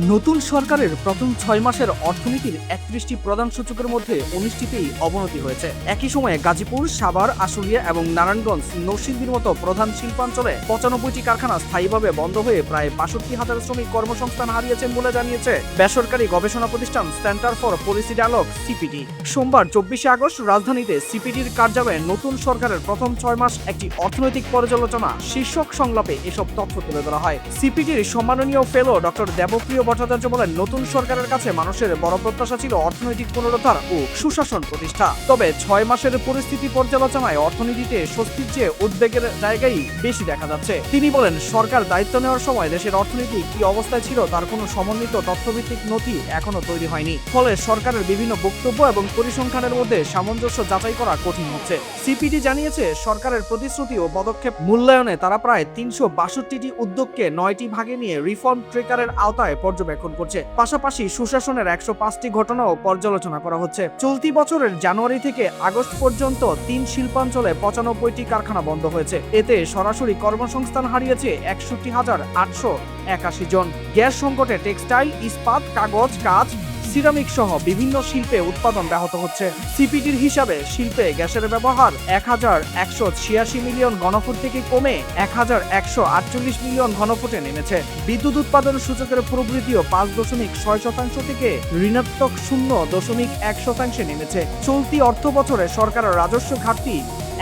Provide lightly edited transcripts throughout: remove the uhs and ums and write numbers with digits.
নতুন সরকারের প্রথম 6 মাসের অর্থনীতির 31টি প্রধান সূচকের মধ্যে 19টিতেই অবনতি হয়েছে। একই সময়ে গাজীপুর, সাভার, আশুলিয়া এবং নারায়ণগঞ্জ, নরসিংদীর মতো প্রধান শিল্পাঞ্চলে 95টি কারখানা স্থায়ীভাবে বন্ধ হয়ে প্রায় 62,000 শ্রমিক কর্মসংস্থান হারিয়েছেন বলে জানিয়েছে বেসরকারি গবেষণা প্রতিষ্ঠান centre for policy dialogue CPD. সোমবার 24শে আগস্ট রাজধানীতে সিপিডির কার্যালয়ে নতুন সরকারের প্রথম 6 মাস একটি অর্থনৈতিক পর্যালোচনা শীর্ষক সংলাপে এসব তথ্য তুলে ধরা হয়। সিপিডির সম্মাননীয় ফেলো ডক্টর দেবপ্রিয় ভট্টাচার্য বলেন, নতুন সরকারের কাছে মানুষের বড় প্রত্যাশা ছিল অর্থনৈতিক পুনরুদ্ধার ও সুশাসন প্রতিষ্ঠা। তবে 6 মাসের পরিস্থিতি পর্যালোচনায় অর্থনীতিতে স্বস্তির চেয়ে উদ্বেগের জায়গায় বেশি দেখা যাচ্ছে। তিনি বলেন, সরকার দায়িত্ব নেওয়ার সময় দেশের অর্থনীতি কি অবস্থায় ছিল তার কোনো সমন্বিত তথ্যভিত্তিক নথি এখনো তৈরি হয়নি। ফলে সরকারের বিভিন্ন বক্তব্য এবং পরিসংখ্যানের মধ্যে সামঞ্জস্য যাচাই করা কঠিন হচ্ছে। সিপিডি জানিয়েছে, সরকারের প্রতিশ্রুতি ও পদক্ষেপ মূল্যায়নে তারা প্রায় 362টি উদ্যোগকে 9টি ভাগে নিয়ে রিফর্ম ট্রেকারের আওতায় পর্যবেক্ষণ করছে। পাশাপাশি সুশাসনের 105টি ঘটনাও পর্যালোচনা করা হচ্ছে। চলতি বছরের জানুয়ারি থেকে আগস্ট পর্যন্ত 3 শিল্পাঞ্চলে 95টি কারখানা বন্ধ হয়েছে। এতে সরাসরি কর্মসংস্থান হারিয়েছে 61,881 জন। গ্যাস সংকটে টেক্সটাইল, ইস্পাত, কাগজ, কাঁচ, সিরামিক সহ বিভিন্ন শিল্পে উৎপাদন ব্যাহত হচ্ছে। সিপিডির হিসাবে শিল্পে গ্যাসের ব্যবহার 1,186 মিলিয়ন ঘনফুট থেকে কমে 1,148 মিলিয়ন ঘনফুটে নেমেছে। বিদ্যুৎ উৎপাদন সূচকের প্রবৃদ্ধিও 5.6% থেকে ঋণাত্মক 0.1% নেমেছে। চলতি অর্থ বছরে সরকারের রাজস্ব ঘাটতি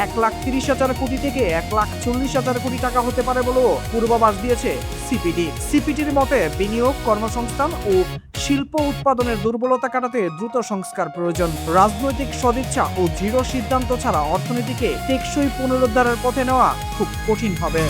1,30,000 কোটি থেকে 1,40,000 কোটি টাকা হতে পারে বলেও পূর্বাভাস দিয়েছে সিপিডি। সিপিডির মতে, বিনিয়োগ, কর্মসংস্থান ও শিল্প উৎপাদনের দুর্বলতা কাটাতে দ্রুত সংস্কার প্রয়োজন। রাজনৈতিক সদিচ্ছা ও দৃঢ় সিদ্ধান্ত ছাড়া অর্থনীতিকে টেকসই পুনরুদ্ধারের পথে নেওয়া খুব কঠিন হবে।